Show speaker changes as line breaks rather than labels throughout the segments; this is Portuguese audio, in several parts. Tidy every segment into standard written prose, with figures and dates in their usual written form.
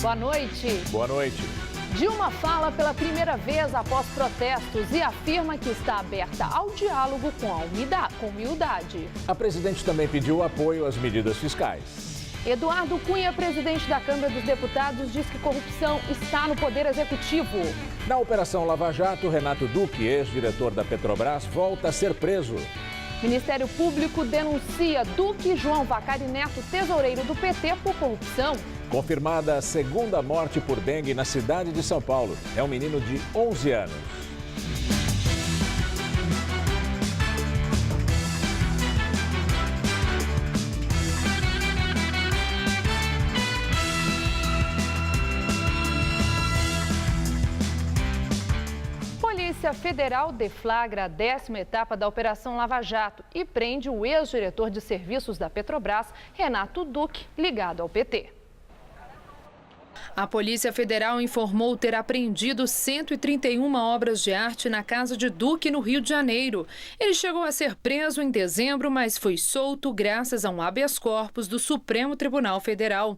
Boa noite.
Boa noite.
Dilma fala pela primeira vez após protestos e afirma que está aberta ao diálogo com humildade.
A presidente também pediu apoio às medidas fiscais.
Eduardo Cunha, presidente da Câmara dos Deputados, diz que corrupção está no Poder Executivo.
Na Operação Lava Jato, Renato Duque, ex-diretor da Petrobras, volta a ser preso.
Ministério Público denuncia Duque João Vacari Neto, tesoureiro do PT, por corrupção.
Confirmada a segunda morte por dengue na cidade de São Paulo. É um menino de 11 anos.
Polícia Federal deflagra a 10ª etapa da Operação Lava Jato e prende o ex-diretor de serviços da Petrobras, Renato Duque, ligado ao PT. A Polícia Federal informou ter apreendido 131 obras de arte na casa de Duque, no Rio de Janeiro. Ele chegou a ser preso em dezembro, mas foi solto graças a um habeas corpus do Supremo Tribunal Federal.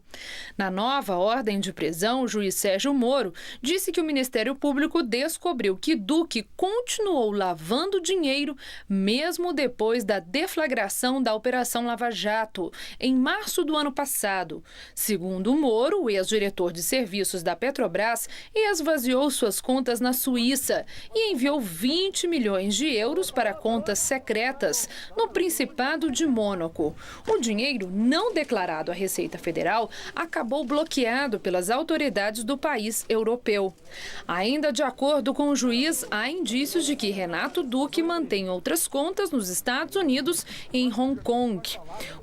Na nova ordem de prisão, o juiz Sérgio Moro disse que o Ministério Público descobriu que Duque continuou lavando dinheiro mesmo depois da deflagração da Operação Lava Jato, em março do ano passado. Segundo Moro, o ex-diretor de serviços da Petrobras esvaziou suas contas na Suíça e enviou 20 milhões de euros para contas secretas no Principado de Mônaco. O dinheiro não declarado à Receita Federal acabou bloqueado pelas autoridades do país europeu. Ainda de acordo com o juiz, há indícios de que Renato Duque mantém outras contas nos Estados Unidos e em Hong Kong.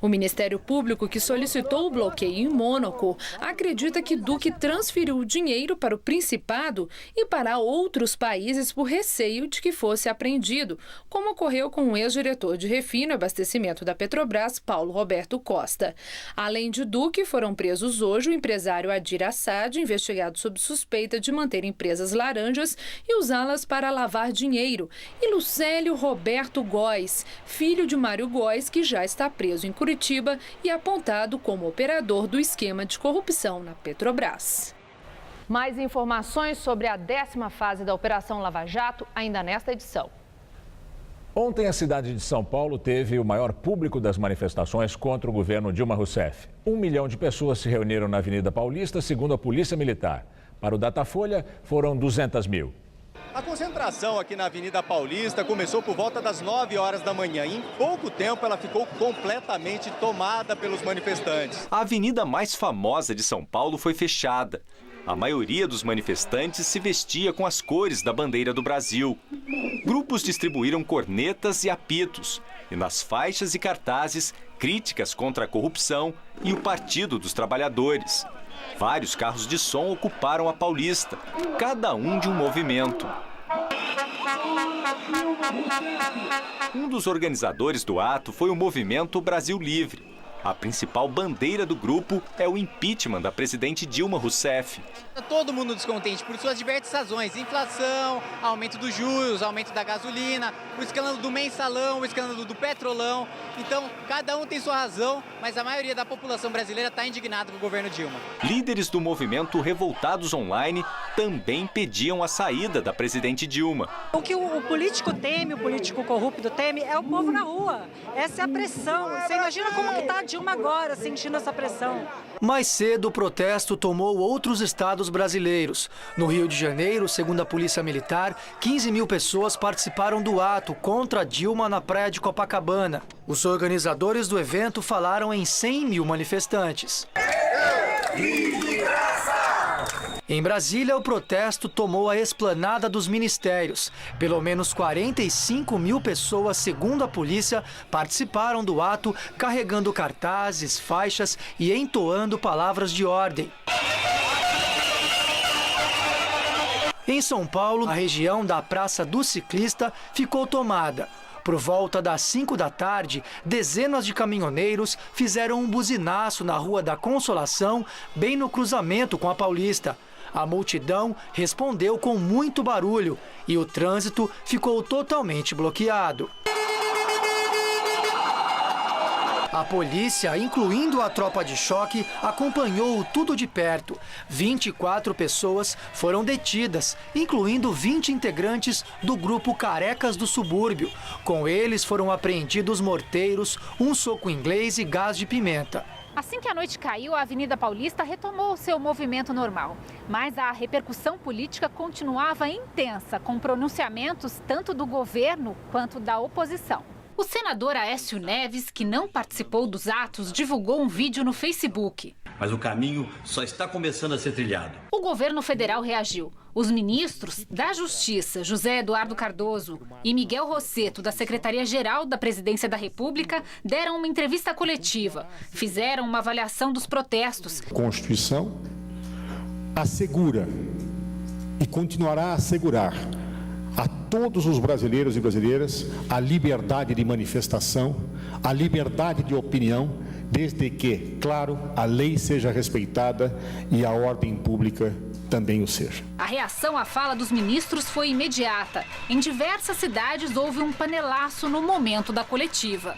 O Ministério Público, que solicitou o bloqueio em Mônaco, acredita que Duque transferiu o dinheiro para o Principado e para outros países por receio de que fosse apreendido, como ocorreu com o ex-diretor de refino e abastecimento da Petrobras, Paulo Roberto Costa. Além de Duque, foram presos hoje o empresário Adir Assad, investigado sob suspeita de manter empresas laranjas e usá-las para lavar dinheiro, e Lucélio Roberto Góes, filho de Mário Góes, que já está preso em Curitiba e apontado como operador do esquema de corrupção na Petrobras. Mais informações sobre a 10ª fase da Operação Lava Jato ainda nesta edição.
Ontem, a cidade de São Paulo teve o maior público das manifestações contra o governo Dilma Rousseff. 1 milhão de pessoas se reuniram na Avenida Paulista, segundo a Polícia Militar. Para o Datafolha, foram 200 mil.
A concentração aqui na Avenida Paulista começou por volta das 9 horas da manhã. Em pouco tempo, ela ficou completamente tomada pelos manifestantes.
A avenida mais famosa de São Paulo foi fechada. A maioria dos manifestantes se vestia com as cores da bandeira do Brasil. Grupos distribuíram cornetas e apitos. E nas faixas e cartazes, críticas contra a corrupção e o Partido dos Trabalhadores. Vários carros de som ocuparam a Paulista, cada um de um movimento. Um dos organizadores do ato foi o movimento Brasil Livre. A principal bandeira do grupo é o impeachment da presidente Dilma Rousseff.
Todo mundo descontente por suas diversas razões: inflação, aumento dos juros, aumento da gasolina, o escândalo do mensalão, o escândalo do petrolão. Então, cada um tem sua razão, mas a maioria da população brasileira está indignada com o governo Dilma.
Líderes do movimento Revoltados Online também pediam a saída da presidente Dilma.
O que o político teme, o político corrupto teme, é o povo na rua. Essa é a pressão. Você imagina como que está a Dilma agora, sentindo essa pressão.
Mais cedo, o protesto tomou outros estados brasileiros. No Rio de Janeiro, segundo a Polícia Militar, 15 mil pessoas participaram do ato contra Dilma na praia de Copacabana. Os organizadores do evento falaram em 100 mil manifestantes. Em Brasília, o protesto tomou a esplanada dos ministérios. Pelo menos 45 mil pessoas, segundo a polícia, participaram do ato, carregando cartazes, faixas e entoando palavras de ordem. Em São Paulo, a região da Praça do Ciclista ficou tomada. Por volta das 5 da tarde, dezenas de caminhoneiros fizeram um buzinaço na Rua da Consolação, bem no cruzamento com a Paulista. A multidão respondeu com muito barulho e o trânsito ficou totalmente bloqueado. A polícia, incluindo a tropa de choque, acompanhou tudo de perto. 24 pessoas foram detidas, incluindo 20 integrantes do grupo Carecas do Subúrbio. Com eles foram apreendidos morteiros, um soco inglês e gás de pimenta.
Assim que a noite caiu, a Avenida Paulista retomou seu movimento normal. Mas a repercussão política continuava intensa, com pronunciamentos tanto do governo quanto da oposição. O senador Aécio Neves, que não participou dos atos, divulgou um vídeo no Facebook.
Mas o caminho só está começando a ser trilhado.
O governo federal reagiu. Os ministros da Justiça, José Eduardo Cardoso e Miguel Rosseto, da Secretaria-Geral da Presidência da República, deram uma entrevista coletiva. Fizeram uma avaliação dos protestos.
A Constituição assegura e continuará a assegurar a todos os brasileiros e brasileiras a liberdade de manifestação, a liberdade de opinião, desde que, claro, a lei seja respeitada e a ordem pública também o seja.
A reação à fala dos ministros foi imediata. Em diversas cidades houve um panelaço no momento da coletiva.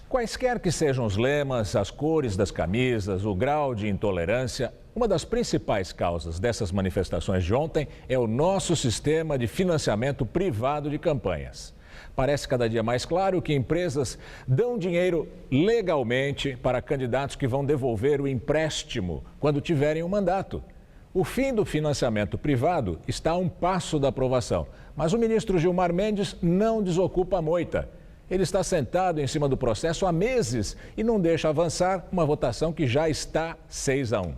Quaisquer que sejam os lemas, as cores das camisas, o grau de intolerância, uma das principais causas dessas manifestações de ontem é o nosso sistema de financiamento privado de campanhas. Parece cada dia mais claro que empresas dão dinheiro legalmente para candidatos que vão devolver o empréstimo quando tiverem um mandato. O fim do financiamento privado está a um passo da aprovação, mas o ministro Gilmar Mendes não desocupa a moita. Ele está sentado em cima do processo há meses e não deixa avançar uma votação que já está 6-1.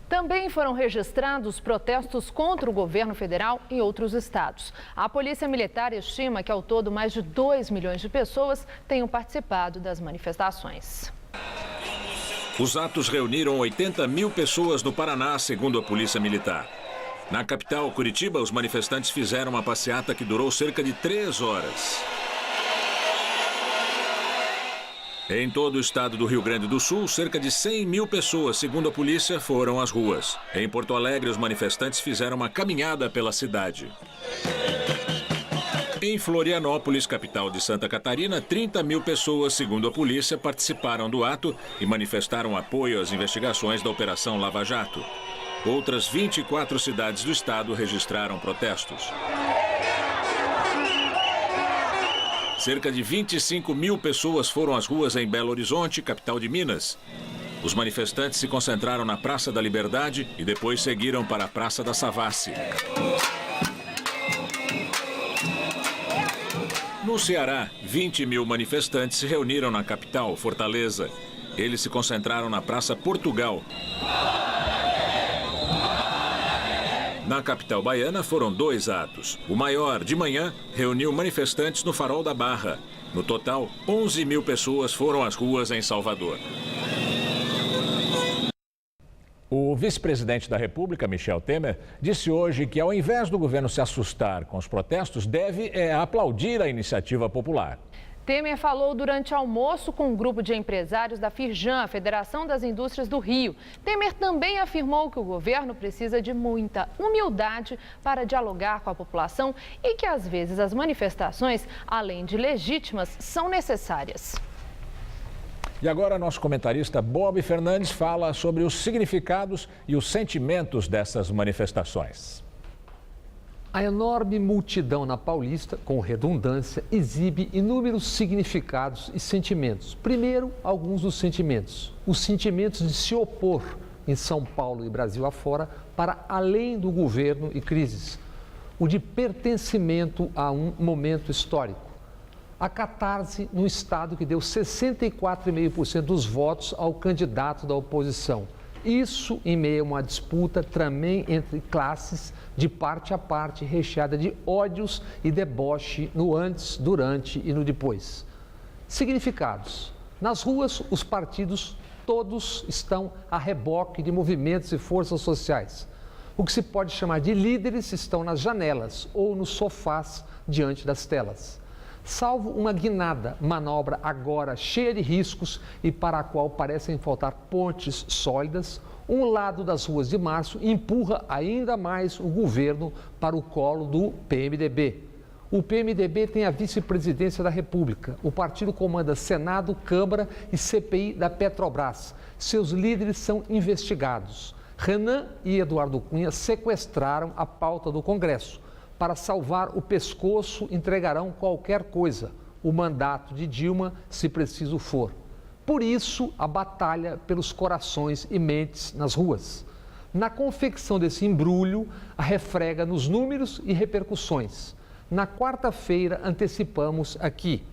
Também foram registrados protestos contra o governo federal em outros estados. A Polícia Militar estima que, ao todo, mais de 2 milhões de pessoas tenham participado das manifestações.
Os atos reuniram 80 mil pessoas no Paraná, segundo a Polícia Militar. Na capital, Curitiba, os manifestantes fizeram uma passeata que durou cerca de 3 horas. Em todo o estado do Rio Grande do Sul, cerca de 100 mil pessoas, segundo a polícia, foram às ruas. Em Porto Alegre, os manifestantes fizeram uma caminhada pela cidade. Em Florianópolis, capital de Santa Catarina, 30 mil pessoas, segundo a polícia, participaram do ato e manifestaram apoio às investigações da Operação Lava Jato. Outras 24 cidades do estado registraram protestos. Cerca de 25 mil pessoas foram às ruas em Belo Horizonte, capital de Minas. Os manifestantes se concentraram na Praça da Liberdade e depois seguiram para a Praça da Savassi. No Ceará, 20 mil manifestantes se reuniram na capital, Fortaleza. Eles se concentraram na Praça Portugal. Na capital baiana foram 2 atos. O maior, de manhã, reuniu manifestantes no Farol da Barra. No total, 11 mil pessoas foram às ruas em Salvador.
O vice-presidente da República, Michel Temer, disse hoje que, ao invés do governo se assustar com os protestos, deve aplaudir a iniciativa popular.
Temer falou durante almoço com um grupo de empresários da Firjan, a Federação das Indústrias do Rio. Temer também afirmou que o governo precisa de muita humildade para dialogar com a população e que, às vezes, as manifestações, além de legítimas, são necessárias.
E agora, nosso comentarista Bob Fernandes fala sobre os significados e os sentimentos dessas manifestações.
A enorme multidão na Paulista, com redundância, exibe inúmeros significados e sentimentos. Primeiro, alguns dos sentimentos. Os sentimentos de se opor em São Paulo e Brasil afora para além do governo e crises. O de pertencimento a um momento histórico. A catarse no estado que deu 64,5% dos votos ao candidato da oposição. Isso em meio a uma disputa também entre classes, de parte a parte, recheada de ódios e deboche no antes, durante e no depois. Significados. Nas ruas, os partidos todos estão a reboque de movimentos e forças sociais. O que se pode chamar de líderes estão nas janelas ou nos sofás diante das telas. Salvo uma guinada, manobra agora cheia de riscos e para a qual parecem faltar pontes sólidas, um lado das ruas de março empurra ainda mais o governo para o colo do PMDB. O PMDB tem a vice-presidência da República. O partido comanda Senado, Câmara e CPI da Petrobras. Seus líderes são investigados. Renan e Eduardo Cunha sequestraram a pauta do Congresso. Para salvar o pescoço, entregarão qualquer coisa, o mandato de Dilma, se preciso for. Por isso, a batalha pelos corações e mentes nas ruas. Na confecção desse embrulho, a refrega nos números e repercussões. Na quarta-feira, antecipamos aqui.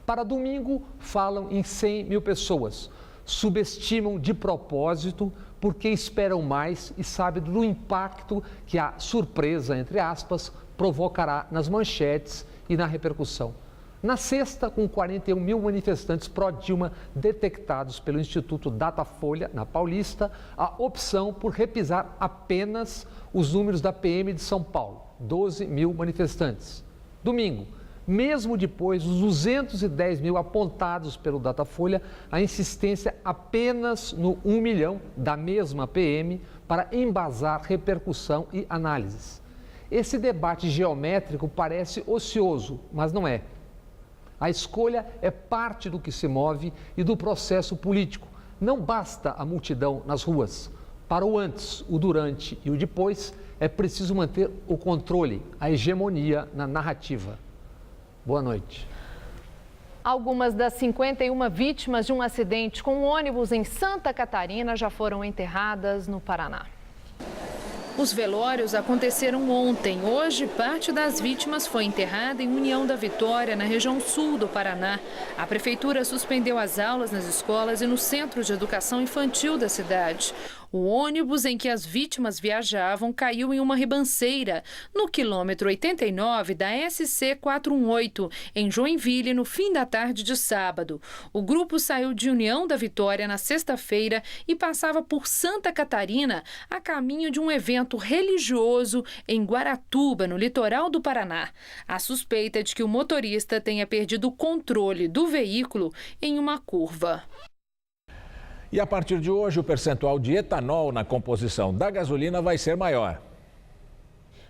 Para domingo, falam em 100 mil pessoas. Subestimam de propósito porque esperam mais e sabem do impacto que a surpresa, entre aspas, provocará nas manchetes e na repercussão. Na sexta, com 41 mil manifestantes pró-Dilma detectados pelo Instituto Datafolha, na Paulista, a opção por repisar apenas os números da PM de São Paulo, 12 mil manifestantes. Domingo, mesmo depois dos 210 mil apontados pelo Datafolha, a insistência apenas no 1 milhão da mesma PM para embasar repercussão e análises. Esse debate geométrico parece ocioso, mas não é. A escolha é parte do que se move e do processo político. Não basta a multidão nas ruas. Para o antes, o durante e o depois, é preciso manter o controle, a hegemonia na narrativa. Boa noite.
Algumas das 51 vítimas de um acidente com um ônibus em Santa Catarina já foram enterradas no Paraná. Os velórios aconteceram ontem. Hoje, parte das vítimas foi enterrada em União da Vitória, na região sul do Paraná. A prefeitura suspendeu as aulas nas escolas e no centro de educação infantil da cidade. O ônibus em que as vítimas viajavam caiu em uma ribanceira, no quilômetro 89 da SC 418, em Joinville, no fim da tarde de sábado. O grupo saiu de União da Vitória na sexta-feira e passava por Santa Catarina a caminho de um evento religioso em Guaratuba, no litoral do Paraná. A suspeita é de que o motorista tenha perdido o controle do veículo em uma curva.
E a partir de hoje, o percentual de etanol na composição da gasolina vai ser maior.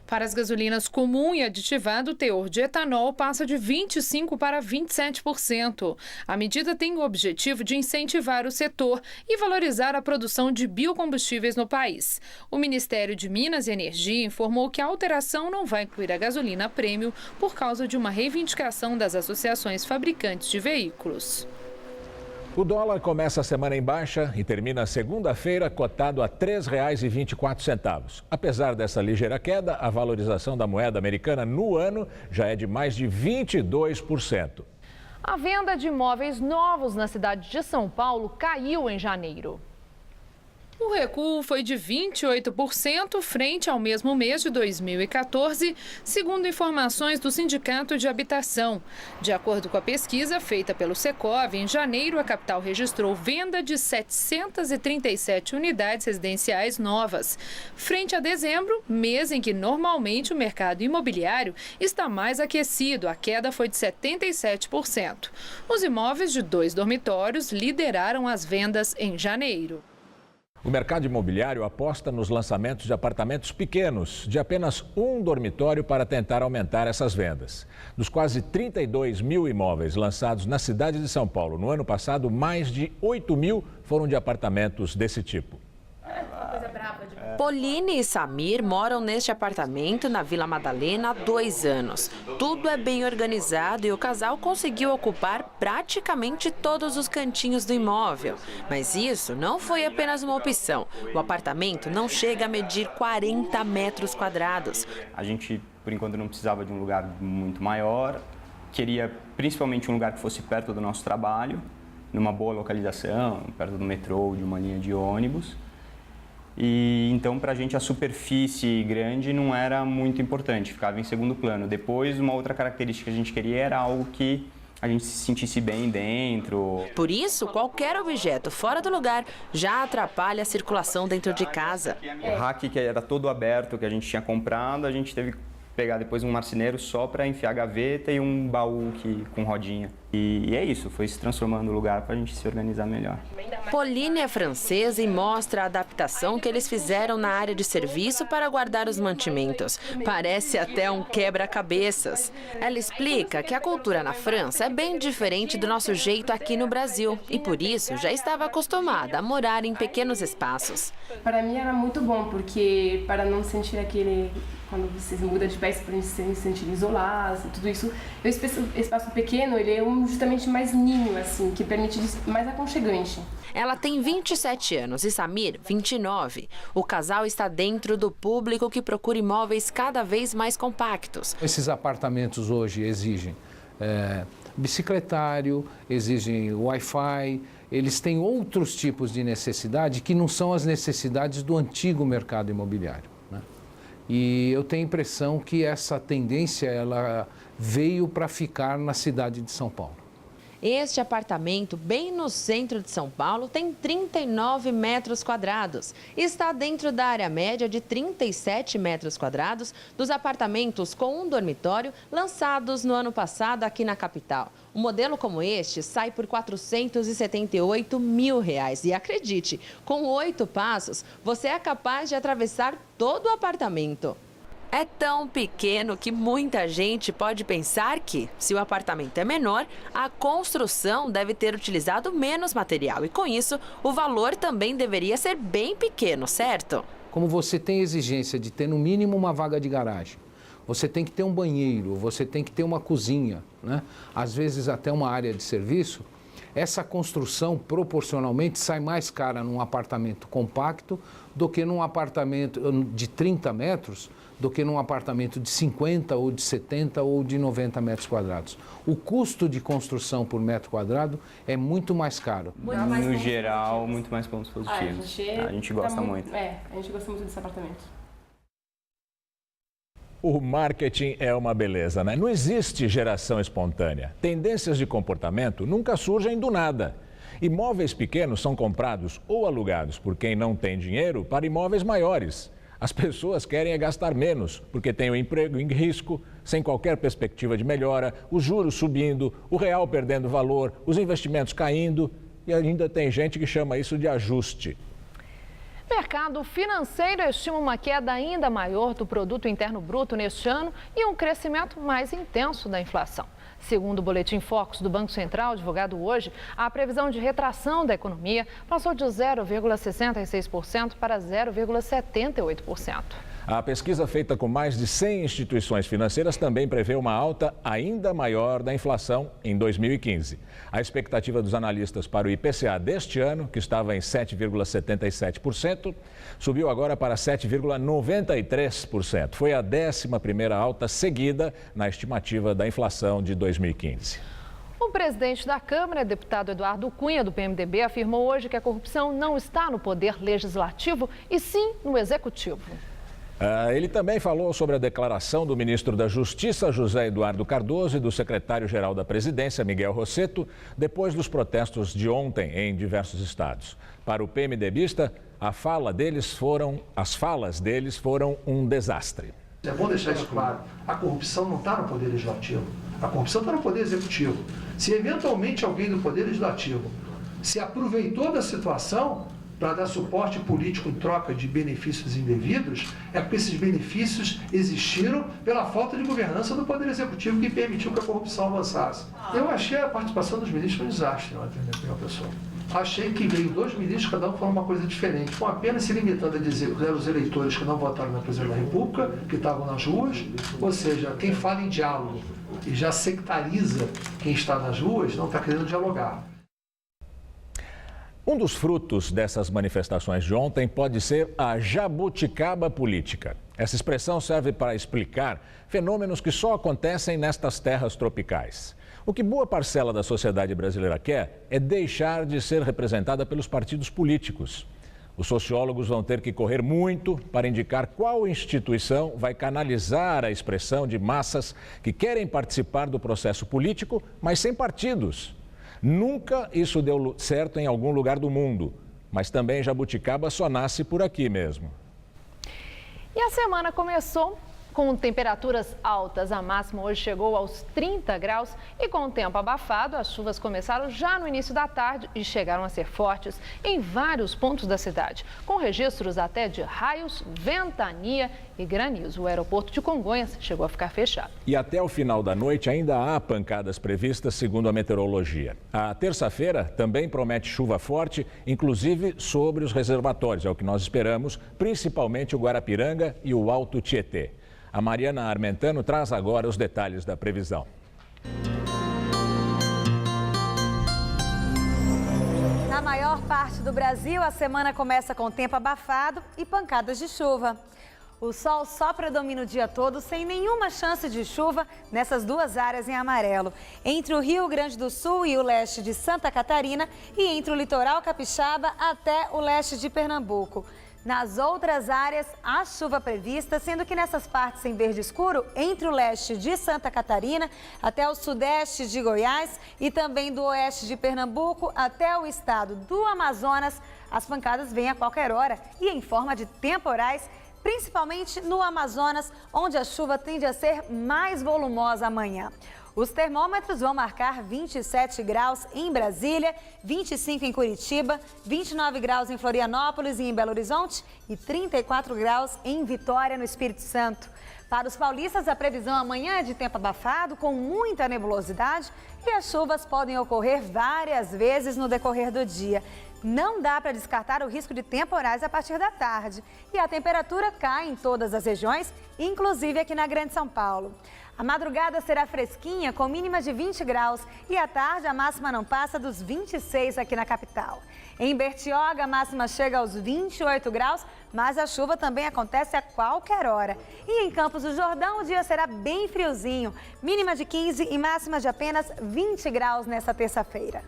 Para as gasolinas comum e aditivado, o teor de etanol passa de 25% para 27%. A medida tem o objetivo de incentivar o setor e valorizar a produção de biocombustíveis no país. O Ministério de Minas e Energia informou que a alteração não vai incluir a gasolina prêmio por causa de uma reivindicação das associações fabricantes de veículos.
O dólar começa a semana em baixa e termina a segunda-feira cotado a R$ 3,24. Apesar dessa ligeira queda, a valorização da moeda americana no ano já é de mais de 22%.
A venda de imóveis novos na cidade de São Paulo caiu em janeiro. O recuo foi de 28% frente ao mesmo mês de 2014, segundo informações do Sindicato de Habitação. De acordo com a pesquisa feita pelo Secov, em janeiro a capital registrou venda de 737 unidades residenciais novas, frente a dezembro, mês em que normalmente o mercado imobiliário está mais aquecido. A queda foi de 77%. Os imóveis de 2 dormitórios lideraram as vendas em janeiro.
O mercado imobiliário aposta nos lançamentos de apartamentos pequenos, de apenas um dormitório, para tentar aumentar essas vendas. Dos quase 32 mil imóveis lançados na cidade de São Paulo no ano passado, mais de 8 mil foram de apartamentos desse tipo.
Pauline e Samir moram neste apartamento na Vila Madalena há 2 anos. Tudo é bem organizado e o casal conseguiu ocupar praticamente todos os cantinhos do imóvel. Mas isso não foi apenas uma opção. O apartamento não chega a medir 40 metros quadrados.
A gente, por enquanto, não precisava de um lugar muito maior. Queria principalmente um lugar que fosse perto do nosso trabalho, numa boa localização, perto do metrô ou de uma linha de ônibus. E então, para a gente, a superfície grande não era muito importante, ficava em segundo plano. Depois, uma outra característica que a gente queria era algo que a gente se sentisse bem dentro.
Por isso, qualquer objeto fora do lugar já atrapalha a circulação dentro de casa.
O rack, que era todo aberto, que a gente tinha comprado, a gente teve que pegar depois um marceneiro só para enfiar a gaveta e um baú com rodinha. E é isso, foi se transformando o lugar para a gente se organizar melhor.
Pauline é francesa e mostra a adaptação que eles fizeram na área de serviço para guardar os mantimentos. Parece até um quebra-cabeças. Ela explica que a cultura na França é bem diferente do nosso jeito aqui no Brasil e, por isso, já estava acostumada a morar em pequenos espaços.
Para mim era muito bom, porque para não sentir aquele... Quando você muda de país, para se sentir isolado, tudo isso. O espaço pequeno, ele é justamente mais ninho, assim, que permite mais aconchegante.
Ela tem 27 anos e Samir, 29. O casal está dentro do público que procura imóveis cada vez mais compactos.
Esses apartamentos hoje exigem bicicletário, exigem Wi-Fi, eles têm outros tipos de necessidade que não são as necessidades do antigo mercado imobiliário. E eu tenho a impressão que essa tendência ela veio para ficar na cidade de São Paulo.
Este apartamento, bem no centro de São Paulo, tem 39 metros quadrados. Está dentro da área média de 37 metros quadrados dos apartamentos com um dormitório lançados no ano passado aqui na capital. Um modelo como este sai por R$ 478 mil. E acredite, com 8 passos, você é capaz de atravessar todo o apartamento. É tão pequeno que muita gente pode pensar que, se o apartamento é menor, a construção deve ter utilizado menos material. E com isso, o valor também deveria ser bem pequeno, certo?
Como você tem exigência de ter no mínimo uma vaga de garagem, você tem que ter um banheiro, você tem que ter uma cozinha, né? Às vezes até uma área de serviço, essa construção proporcionalmente sai mais cara num apartamento compacto do que num apartamento de 30 metros, do que num apartamento de 50 ou de 70 ou de 90 metros quadrados. O custo de construção por metro quadrado é muito mais caro.
No geral, muito mais pontos positivos. A gente gosta muito.
A gente gosta muito desse apartamento.
O marketing é uma beleza, né? Não existe geração espontânea. Tendências de comportamento nunca surgem do nada. Imóveis pequenos são comprados ou alugados por quem não tem dinheiro para imóveis maiores. As pessoas querem gastar menos, porque têm o emprego em risco, sem qualquer perspectiva de melhora, os juros subindo, o real perdendo valor, os investimentos caindo e ainda tem gente que chama isso de ajuste.
O mercado financeiro estima uma queda ainda maior do produto interno bruto neste ano e um crescimento mais intenso da inflação. Segundo o Boletim Focus do Banco Central, divulgado hoje, a previsão de retração da economia passou de 0,66% para 0,78%.
A pesquisa feita com mais de 100 instituições financeiras também prevê uma alta ainda maior da inflação em 2015. A expectativa dos analistas para o IPCA deste ano, que estava em 7,77%, subiu agora para 7,93%. Foi a 11ª alta seguida na estimativa da inflação de 2015.
O presidente da Câmara, deputado Eduardo Cunha, do PMDB, afirmou hoje que a corrupção não está no poder legislativo e sim no executivo.
Ele também falou sobre a declaração do ministro da Justiça, José Eduardo Cardoso, e do secretário-geral da Presidência, Miguel Rossetto, depois dos protestos de ontem em diversos estados. Para o PMDBista, as falas deles foram um desastre.
É bom deixar isso claro, a corrupção não está no Poder Legislativo, a corrupção está no Poder Executivo. Se eventualmente alguém do Poder Legislativo se aproveitou da situação para dar suporte político em troca de benefícios indevidos, é porque esses benefícios existiram pela falta de governança do Poder Executivo que permitiu que a corrupção avançasse. Eu achei a participação dos ministros um desastre, não entendeu, pessoal? Achei que veio 2 ministros, cada um falando uma coisa diferente, com apenas se limitando a dizer que eram os eleitores que não votaram na Presidência da República, que estavam nas ruas, ou seja, quem fala em diálogo e já sectariza quem está nas ruas, não está querendo dialogar.
Um dos frutos dessas manifestações de ontem pode ser a jabuticaba política. Essa expressão serve para explicar fenômenos que só acontecem nestas terras tropicais. O que boa parcela da sociedade brasileira quer é deixar de ser representada pelos partidos políticos. Os sociólogos vão ter que correr muito para indicar qual instituição vai canalizar a expressão de massas que querem participar do processo político, mas sem partidos. Nunca isso deu certo em algum lugar do mundo, mas também jabuticaba só nasce por aqui mesmo.
E a semana começou Com temperaturas altas, a máxima hoje chegou aos 30 graus e com o tempo abafado, as chuvas começaram já no início da tarde e chegaram a ser fortes em vários pontos da cidade, com registros até de raios, ventania e granizo. O aeroporto de Congonhas chegou a ficar fechado.
E até o final da noite ainda há pancadas previstas, segundo a meteorologia. A terça-feira também promete chuva forte, inclusive sobre os reservatórios, é o que nós esperamos, principalmente o Guarapiranga e o Alto Tietê. A Mariana Armentano traz agora os detalhes da previsão.
Na maior parte do Brasil, a semana começa com tempo abafado e pancadas de chuva. O sol só predomina o dia todo, sem nenhuma chance de chuva nessas duas áreas em amarelo. Entre o Rio Grande do Sul e o leste de Santa Catarina e entre o litoral capixaba até o leste de Pernambuco. Nas outras áreas, há chuva prevista, sendo que nessas partes em verde escuro, entre o leste de Santa Catarina até o sudeste de Goiás e também do oeste de Pernambuco até o estado do Amazonas, as pancadas vêm a qualquer hora e em forma de temporais, principalmente no Amazonas, onde a chuva tende a ser mais volumosa amanhã. Os termômetros vão marcar 27 graus em Brasília, 25 em Curitiba, 29 graus em Florianópolis e em Belo Horizonte e 34 graus em Vitória, no Espírito Santo. Para os paulistas, a previsão amanhã é de tempo abafado, com muita nebulosidade e as chuvas podem ocorrer várias vezes no decorrer do dia. Não dá para descartar o risco de temporais a partir da tarde. E a temperatura cai em todas as regiões, inclusive aqui na Grande São Paulo. A madrugada será fresquinha, com mínima de 20 graus. E à tarde, a máxima não passa dos 26 aqui na capital. Em Bertioga, a máxima chega aos 28 graus, mas a chuva também acontece a qualquer hora. E em Campos do Jordão, o dia será bem friozinho. Mínima de 15 e máxima de apenas 20 graus nessa terça-feira.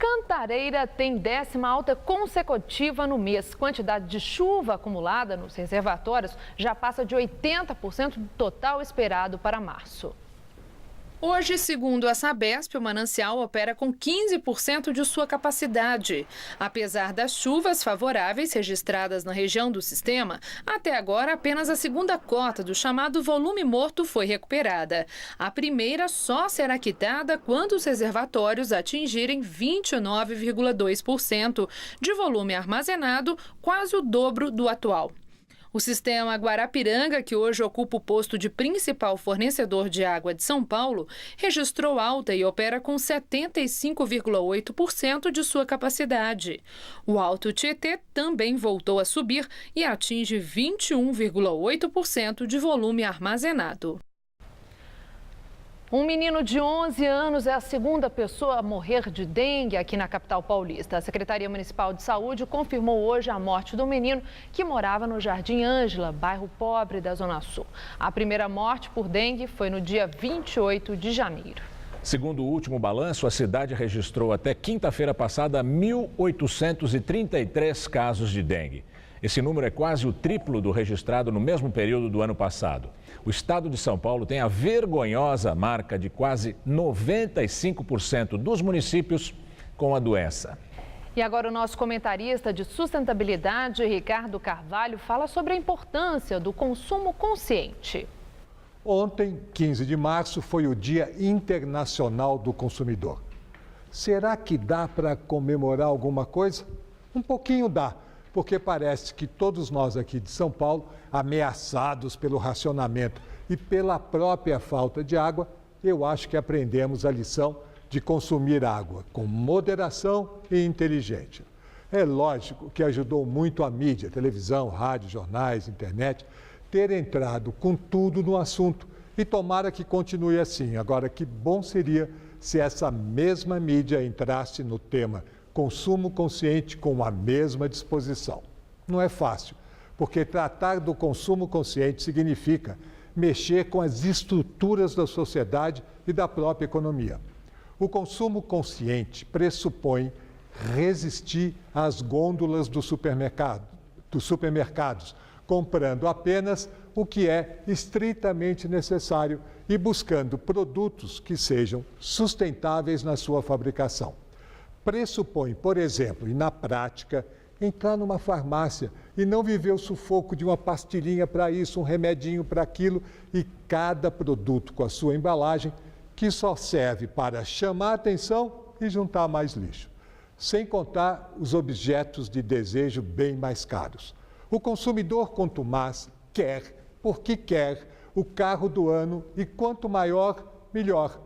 Cantareira tem 10ª alta consecutiva no mês. Quantidade de chuva acumulada nos reservatórios já passa de 80% do total esperado para março. Hoje, segundo a Sabesp, o manancial opera com 15% de sua capacidade. Apesar das chuvas favoráveis registradas na região do sistema, até agora apenas a segunda cota do chamado volume morto foi recuperada. A primeira só será quitada quando os reservatórios atingirem 29,2% de volume armazenado, quase o dobro do atual. O sistema Guarapiranga, que hoje ocupa o posto de principal fornecedor de água de São Paulo, registrou alta e opera com 75,8% de sua capacidade. O Alto Tietê também voltou a subir e atinge 21,8% de volume armazenado. Um menino de 11 anos é a segunda pessoa a morrer de dengue aqui na capital paulista. A Secretaria Municipal de Saúde confirmou hoje a morte do menino que morava no Jardim Ângela, bairro pobre da Zona Sul. A primeira morte por dengue foi no dia 28 de janeiro.
Segundo o último balanço, a cidade registrou até quinta-feira passada 1.833 casos de dengue. Esse número é quase o triplo do registrado no mesmo período do ano passado. O estado de São Paulo tem a vergonhosa marca de quase 95% dos municípios com a doença.
E agora o nosso comentarista de sustentabilidade, Ricardo Carvalho, fala sobre a importância do consumo consciente.
Ontem, 15 de março, foi o Dia Internacional do Consumidor. Será que dá para comemorar alguma coisa? Um pouquinho dá. Porque parece que todos nós aqui de São Paulo, ameaçados pelo racionamento e pela própria falta de água, eu acho que aprendemos a lição de consumir água com moderação e inteligente. É lógico que ajudou muito a mídia, televisão, rádio, jornais, internet, ter entrado com tudo no assunto e tomara que continue assim. Agora, que bom seria se essa mesma mídia entrasse no tema consumo consciente com a mesma disposição. Não é fácil, porque tratar do consumo consciente significa mexer com as estruturas da sociedade e da própria economia. O consumo consciente pressupõe resistir às gôndolas dos supermercados, comprando apenas o que é estritamente necessário e buscando produtos que sejam sustentáveis na sua fabricação. Pressupõe, por exemplo, e na prática,
entrar numa farmácia e não viver o sufoco de uma pastilhinha para isso, um remedinho para aquilo e cada produto com a sua embalagem que só serve para chamar atenção e juntar mais lixo. Sem contar os objetos de desejo bem mais caros. O consumidor contumaz quer, porque quer, o carro do ano e quanto maior, melhor.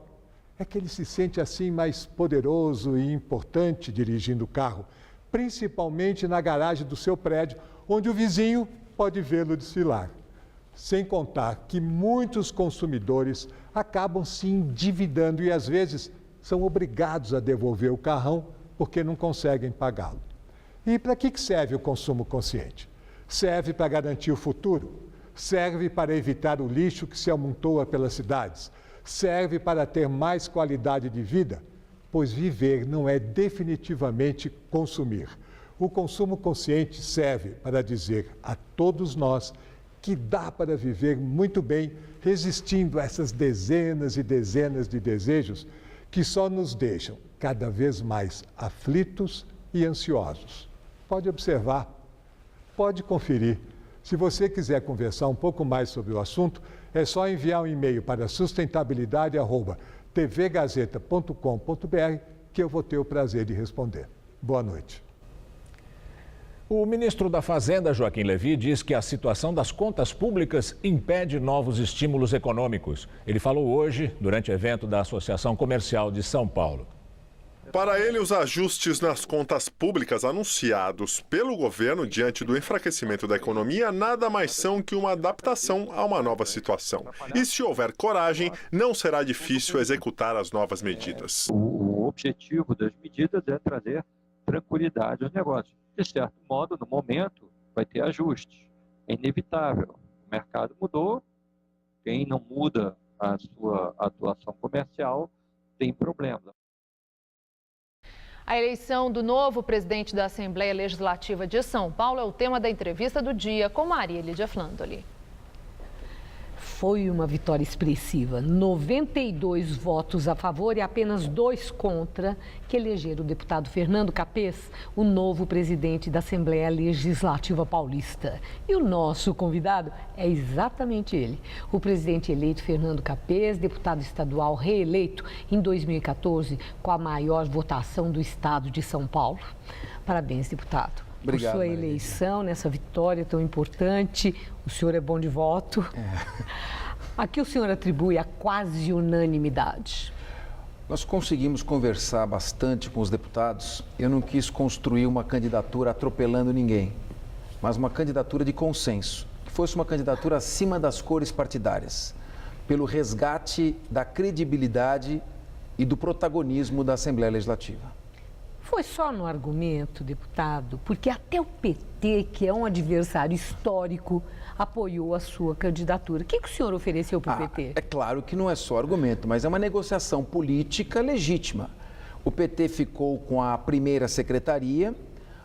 É que ele se sente assim mais poderoso e importante dirigindo o carro, principalmente na garagem do seu prédio, onde o vizinho pode vê-lo desfilar. Sem contar que muitos consumidores acabam se endividando e às vezes são obrigados a devolver o carrão porque não conseguem pagá-lo. E para que serve o consumo consciente? Serve para garantir o futuro? Serve para evitar o lixo que se amontoa pelas cidades? Serve para ter mais qualidade de vida? Pois viver não é definitivamente consumir. O consumo consciente serve para dizer a todos nós que dá para viver muito bem, resistindo a essas dezenas e dezenas de desejos que só nos deixam cada vez mais aflitos e ansiosos. Pode observar, pode conferir. Se você quiser conversar um pouco mais sobre o assunto, é só enviar um e-mail para sustentabilidade@tvgazeta.com.br que eu vou ter o prazer de responder. Boa noite.
O ministro da Fazenda, Joaquim Levy, diz que a situação das contas públicas impede novos estímulos econômicos. Ele falou hoje, durante o evento da Associação Comercial de São Paulo.
Para ele, os ajustes nas contas públicas anunciados pelo governo diante do enfraquecimento da economia nada mais são que uma adaptação a uma nova situação. E se houver coragem, não será difícil executar as novas medidas.
O objetivo das medidas é trazer tranquilidade aos negócios. De certo modo, no momento, vai ter ajustes. É inevitável. O mercado mudou. Quem não muda a sua atuação comercial tem problema.
A eleição do novo presidente da Assembleia Legislativa de São Paulo é o tema da entrevista do dia com Maria Lídia Flandoli.
Foi uma vitória expressiva, 92 votos a favor e apenas 2 contra, que elegeram o deputado Fernando Capês, o novo presidente da Assembleia Legislativa Paulista. E o nosso convidado é exatamente ele, o presidente eleito Fernando Capês, deputado estadual reeleito em 2014, com a maior votação do estado de São Paulo. Parabéns, deputado.
Obrigado,
por sua eleição, nessa vitória tão importante. O senhor é bom de voto. A que o senhor atribui a quase unanimidade?
Nós conseguimos conversar bastante com os deputados. Eu não quis construir uma candidatura atropelando ninguém, mas uma candidatura de consenso, que fosse uma candidatura acima das cores partidárias, pelo resgate da credibilidade e do protagonismo da Assembleia Legislativa.
Foi só no argumento, deputado, porque até o PT, que é um adversário histórico, apoiou a sua candidatura. O que o senhor ofereceu para o PT?
É claro que não é só argumento, mas é uma negociação política legítima. O PT ficou com a primeira secretaria,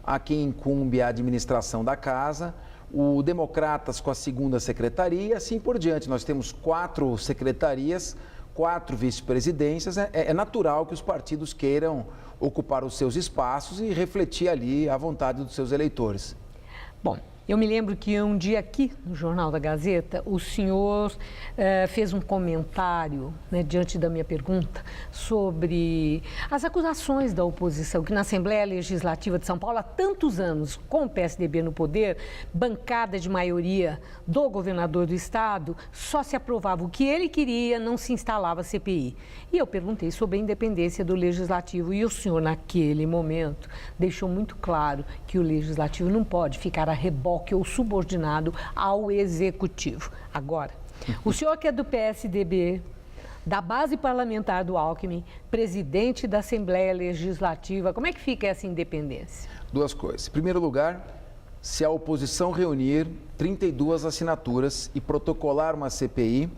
a quem incumbe a administração da casa, o Democratas com a segunda secretaria e assim por diante. Nós temos 4 secretarias, 4 vice-presidências. É natural que os partidos queiram ocupar os seus espaços e refletir ali a vontade dos seus eleitores.
Bom, eu me lembro que um dia aqui no Jornal da Gazeta, o senhor fez um comentário, né, diante da minha pergunta, sobre as acusações da oposição, que na Assembleia Legislativa de São Paulo, há tantos anos, com o PSDB no poder, bancada de maioria do governador do estado, só se aprovava o que ele queria, não se instalava a CPI. E eu perguntei sobre a independência do Legislativo e o senhor, naquele momento, deixou muito claro que o Legislativo não pode ficar a reboque ou subordinado ao Executivo. Agora, o senhor que é do PSDB, da base parlamentar do Alckmin, presidente da Assembleia Legislativa, como é que fica essa independência?
2 coisas. Em primeiro lugar, se a oposição reunir 32 assinaturas e protocolar uma CPI,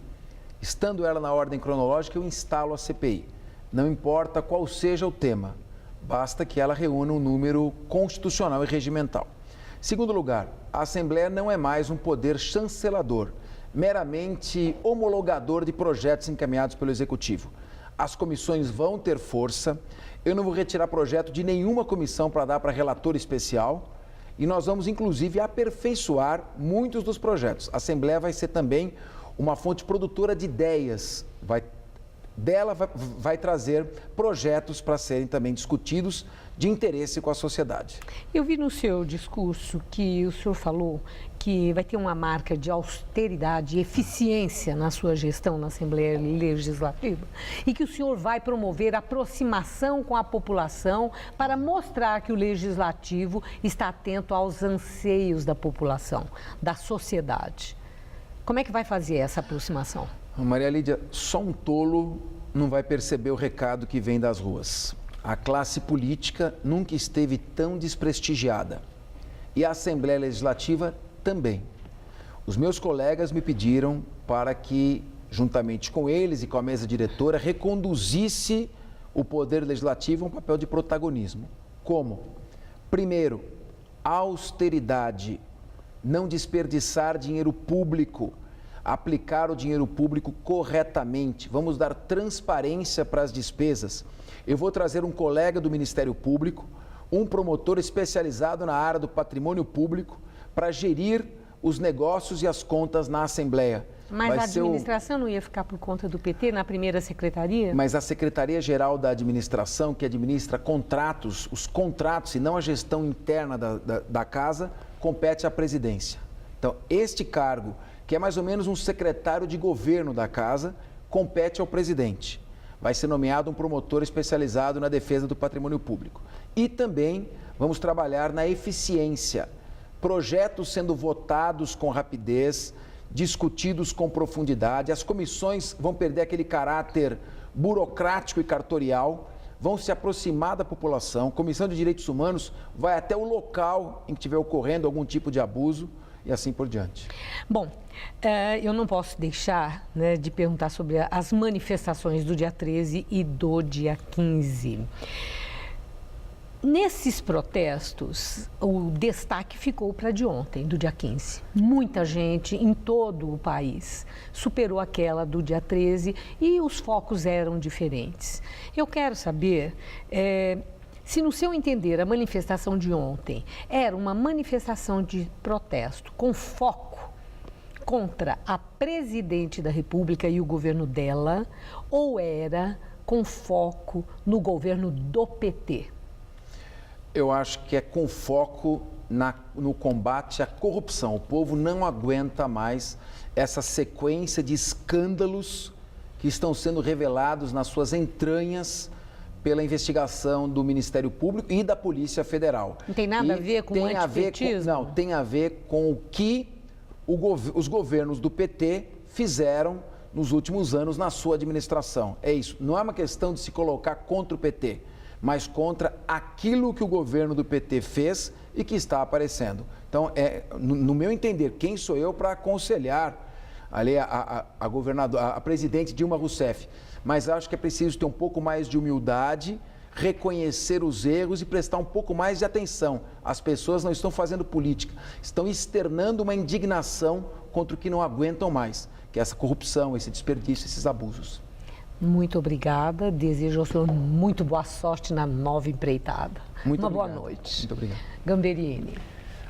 estando ela na ordem cronológica, eu instalo a CPI. Não importa qual seja o tema, basta que ela reúna um número constitucional e regimental. Segundo lugar, a Assembleia não é mais um poder chancelador, meramente homologador de projetos encaminhados pelo Executivo. As comissões vão ter força, eu não vou retirar projeto de nenhuma comissão para dar para relator especial e nós vamos, inclusive, aperfeiçoar muitos dos projetos. A Assembleia vai ser também uma fonte produtora de ideias, vai trazer projetos para serem também discutidos de interesse com a sociedade.
Eu vi no seu discurso que o senhor falou que vai ter uma marca de austeridade e eficiência na sua gestão na Assembleia Legislativa e que o senhor vai promover aproximação com a população para mostrar que o Legislativo está atento aos anseios da população, da sociedade. Como é que vai fazer essa aproximação?
Maria Lídia, só um tolo não vai perceber o recado que vem das ruas. A classe política nunca esteve tão desprestigiada e a Assembleia Legislativa também. Os meus colegas me pediram para que, juntamente com eles e com a mesa diretora, reconduzisse o Poder Legislativo a um papel de protagonismo. Como? Primeiro, austeridade, não desperdiçar dinheiro público, aplicar o dinheiro público corretamente. Vamos dar transparência para as despesas. Eu vou trazer um colega do Ministério Público, um promotor especializado na área do patrimônio público, para gerir os negócios e as contas na Assembleia.
Mas a administração não ia ficar por conta do PT na primeira secretaria?
Mas a Secretaria-Geral da Administração, que administra contratos, os contratos e não a gestão interna da casa, compete à presidência. Então, este cargo, que é mais ou menos um secretário de governo da casa, compete ao presidente. Vai ser nomeado um promotor especializado na defesa do patrimônio público. E também vamos trabalhar na eficiência. Projetos sendo votados com rapidez, discutidos com profundidade. As comissões vão perder aquele caráter burocrático e cartorial, vão se aproximar da população. A Comissão de Direitos Humanos vai até o local em que estiver ocorrendo algum tipo de abuso e assim por diante.
Bom, eu não posso deixar de perguntar sobre as manifestações do dia 13 e do dia 15. Nesses protestos, o destaque ficou para de ontem, do dia 15. Muita gente em todo o país superou aquela do dia 13 e os focos eram diferentes. Eu quero saber se, no seu entender, a manifestação de ontem era uma manifestação de protesto com foco contra a presidente da República e o governo dela, ou era com foco no governo do PT?
Eu acho que é com foco no combate à corrupção. O povo não aguenta mais essa sequência de escândalos que estão sendo revelados nas suas entranhas pela investigação do Ministério Público e da Polícia Federal.
Não tem nada a ver com o antipetismo?
Não, tem a ver com o que os governos do PT fizeram nos últimos anos na sua administração. É isso. Não é uma questão de se colocar contra o PT, mas contra aquilo que o governo do PT fez e que está aparecendo. Então, no meu entender, quem sou eu para aconselhar ali a presidente Dilma Rousseff? Mas acho que é preciso ter um pouco mais de humildade, reconhecer os erros e prestar um pouco mais de atenção. As pessoas não estão fazendo política, estão externando uma indignação contra o que não aguentam mais, que é essa corrupção, esse desperdício, esses abusos.
Muito obrigada. Desejo ao senhor muito boa sorte na nova empreitada.
Muito
obrigado.
Boa noite. Muito obrigado.
Gamberini.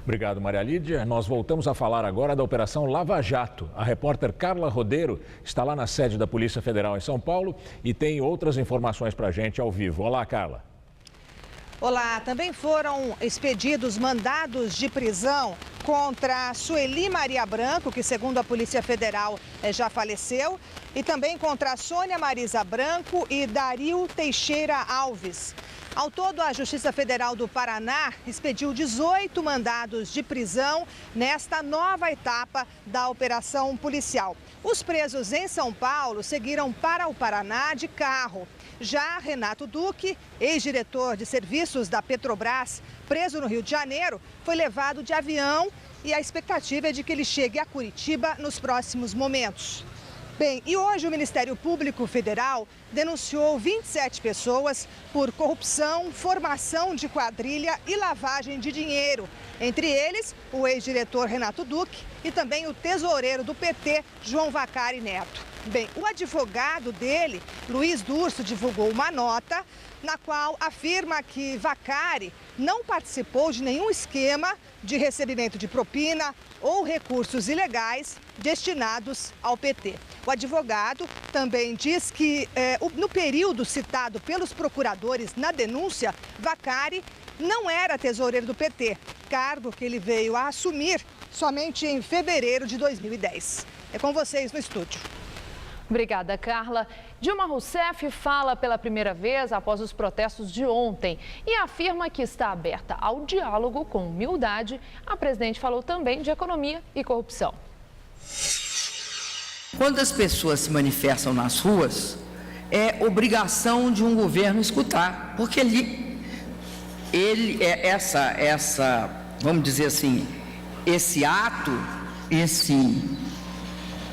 Obrigado, Maria Lídia. Nós voltamos a falar agora da Operação Lava Jato. A repórter Carla Rodeiro está lá na sede da Polícia Federal em São Paulo e tem outras informações para a gente ao vivo. Olá, Carla.
Olá, também foram expedidos mandados de prisão contra Sueli Maria Branco, que segundo a Polícia Federal já faleceu, e também contra Sônia Marisa Branco e Dario Teixeira Alves. Ao todo, a Justiça Federal do Paraná expediu 18 mandados de prisão nesta nova etapa da operação policial. Os presos em São Paulo seguiram para o Paraná de carro. Já Renato Duque, ex-diretor de serviços da Petrobras, preso no Rio de Janeiro, foi levado de avião e a expectativa é de que ele chegue a Curitiba nos próximos momentos. Bem, e hoje o Ministério Público Federal denunciou 27 pessoas por corrupção, formação de quadrilha e lavagem de dinheiro. Entre eles, o ex-diretor Renato Duque e também o tesoureiro do PT, João Vacari Neto. Bem, o advogado dele, Luiz Durso, divulgou uma nota na qual afirma que Vacari não participou de nenhum esquema de recebimento de propina ou recursos ilegais destinados ao PT. O advogado também diz que no período citado pelos procuradores na denúncia, Vacari não era tesoureiro do PT, cargo que ele veio a assumir somente em fevereiro de 2010. É com vocês no estúdio.
Obrigada, Carla. Dilma Rousseff fala pela primeira vez após os protestos de ontem e afirma que está aberta ao diálogo com humildade. A presidente falou também de economia e corrupção.
Quando as pessoas se manifestam nas ruas, é obrigação de um governo escutar, porque vamos dizer assim, esse ato,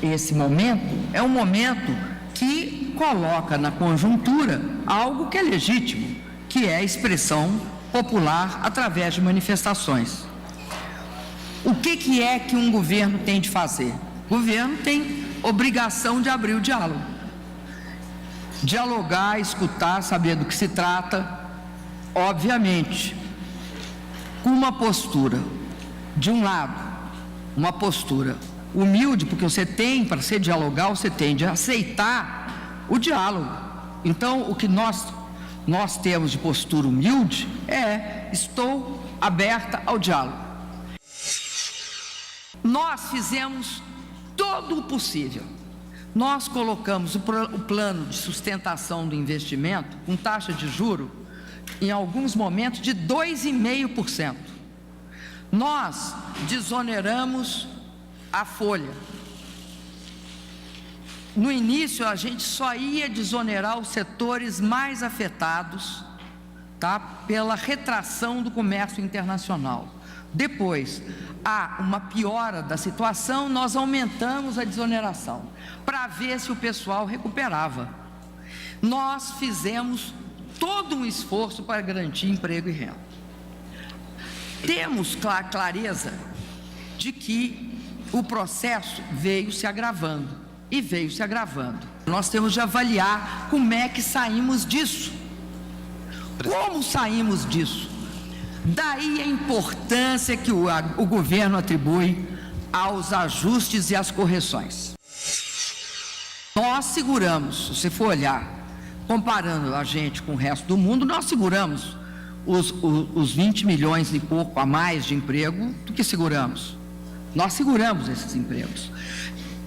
esse momento é um momento que coloca na conjuntura algo que é legítimo, que é a expressão popular através de manifestações. O que é que um governo tem de fazer? O governo tem obrigação de abrir o diálogo. Dialogar, escutar, saber do que se trata, obviamente, com uma postura, de um lado, uma postura humilde, porque você tem, para se dialogar, você tem de aceitar o diálogo. Então, o que nós temos de postura humilde estou aberta ao diálogo. Nós fizemos todo o possível. Nós colocamos o plano de sustentação do investimento com taxa de juro, em alguns momentos, de 2,5%. Nós desoneramos a folha. No início, a gente só ia desonerar os setores mais afetados, tá, pela retração do comércio internacional. Depois, há uma piora da situação, nós aumentamos a desoneração, para ver se o pessoal recuperava. Nós fizemos todo um esforço para garantir emprego e renda. Temos clareza de que o processo veio se agravando, e veio se agravando. Nós temos de avaliar como é que saímos disso. Como saímos disso? Daí a importância que o governo atribui aos ajustes e às correções. Nós seguramos, se você for olhar, comparando a gente com o resto do mundo, nós seguramos os 20 milhões e pouco a mais de emprego do que seguramos. Nós seguramos esses empregos.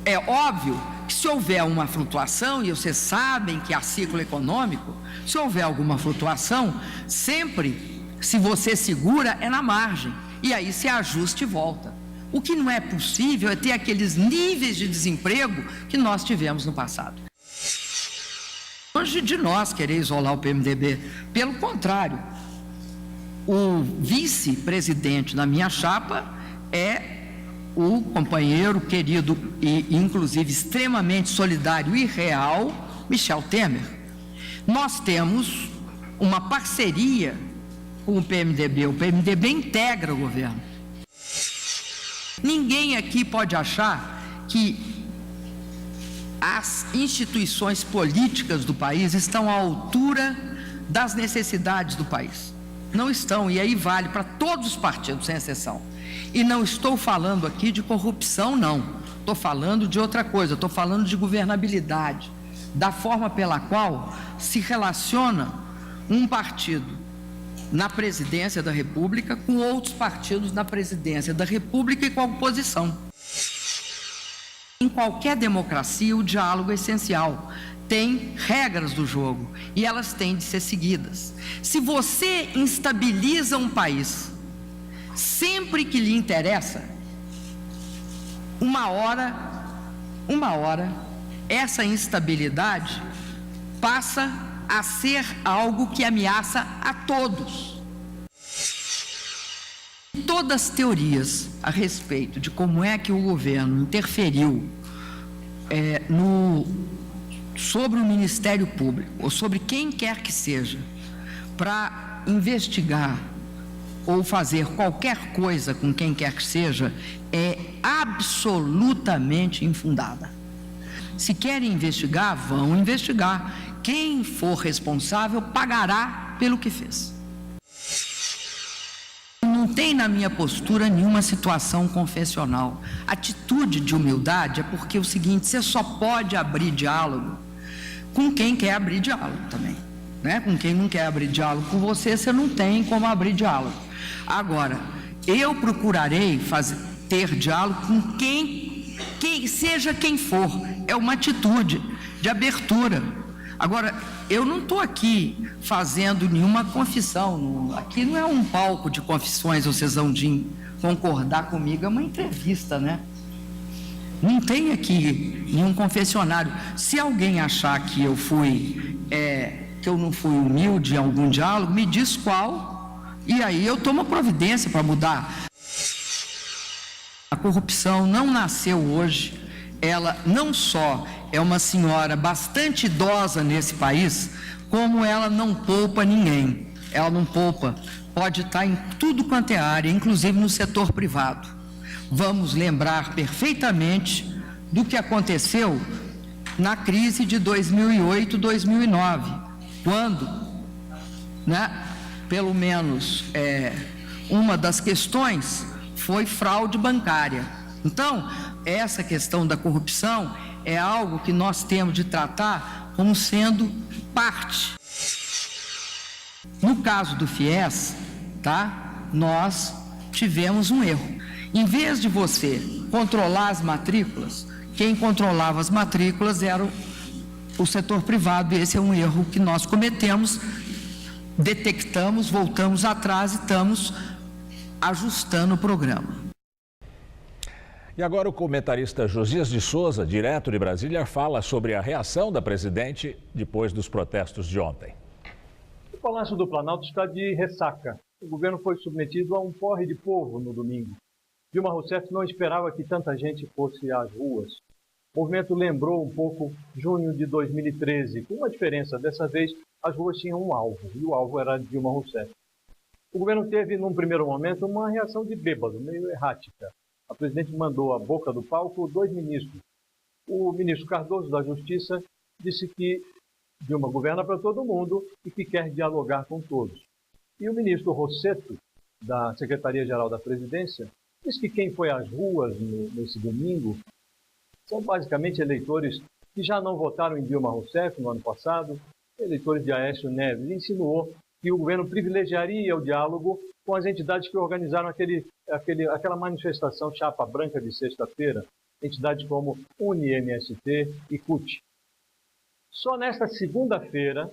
É óbvio que se houver uma flutuação, e vocês sabem que há ciclo econômico, se houver alguma flutuação, sempre, se você segura, é na margem, e aí se ajuste e volta. O que não é possível é ter aqueles níveis de desemprego que nós tivemos no passado. Longe de nós querer isolar o PMDB, pelo contrário, o vice-presidente da minha chapa é o companheiro querido e inclusive extremamente solidário e real, Michel Temer. Nós temos uma parceria com o PMDB integra o governo. Ninguém aqui pode achar que as instituições políticas do país estão à altura das necessidades do país. Não estão, e aí vale para todos os partidos, sem exceção. E não estou falando aqui de corrupção, não. Estou falando de outra coisa, estou falando de governabilidade, da forma pela qual se relaciona um partido na presidência da República com outros partidos na presidência da República e com a oposição. Em qualquer democracia, o diálogo é essencial. Tem regras do jogo e elas têm de ser seguidas. Se você instabiliza um país sempre que lhe interessa, uma hora, essa instabilidade passa a ser algo que ameaça a todos. Todas as teorias a respeito de como é que o governo interferiu sobre o Ministério Público, ou sobre quem quer que seja, para investigar ou fazer qualquer coisa com quem quer que seja, é absolutamente infundada. Se querem investigar, vão investigar. Quem for responsável pagará pelo que fez. Não tem na minha postura nenhuma situação confessional. Atitude de humildade é porque é o seguinte, você só pode abrir diálogo com quem quer abrir diálogo também, né? Com quem não quer abrir diálogo com você, você não tem como abrir diálogo. Agora, eu procurarei ter diálogo com quem seja quem for. É uma atitude de abertura. Agora, eu não estou aqui fazendo nenhuma confissão. Aqui não é um palco de confissões, vocês vão de concordar comigo, é uma entrevista, né? Não tem aqui nenhum confessionário. Se alguém achar que eu que eu não fui humilde em algum diálogo, me diz qual, e aí eu tomo providência para mudar. A corrupção não nasceu hoje, ela não só é uma senhora bastante idosa nesse país, como ela não poupa ninguém. Ela não poupa, pode estar em tudo quanto é área, inclusive no setor privado. Vamos lembrar perfeitamente do que aconteceu na crise de 2008, 2009, quando, né, pelo menos uma das questões foi fraude bancária. Então, essa questão da corrupção é algo que nós temos de tratar como sendo parte. No caso do FIES, tá? Nós tivemos um erro. Em vez de você controlar as matrículas, quem controlava as matrículas era o setor privado, e esse é um erro que nós cometemos, detectamos, voltamos atrás e estamos ajustando o programa.
E agora o comentarista Josias de Souza, direto de Brasília, fala sobre a reação da presidente depois dos protestos de ontem.
O Palácio do Planalto está de ressaca. O governo foi submetido a um porre de povo no domingo. Dilma Rousseff não esperava que tanta gente fosse às ruas. O movimento lembrou um pouco junho de 2013, com uma diferença. Dessa vez, as ruas tinham um alvo, e o alvo era Dilma Rousseff. O governo teve, num primeiro momento, uma reação de bêbado, meio errática. A presidente mandou à boca do palco 2 ministros. O ministro Cardoso, da Justiça, disse que Dilma governa para todo mundo e que quer dialogar com todos. E o ministro Rossetto, da Secretaria-Geral da Presidência, disse que quem foi às ruas nesse domingo são basicamente eleitores que já não votaram em Dilma Rousseff no ano passado, eleitores de Aécio Neves, e insinuou que o governo privilegiaria o diálogo com as entidades que organizaram aquela manifestação chapa branca de sexta-feira, entidades como UniMST e CUT. Só nesta segunda-feira,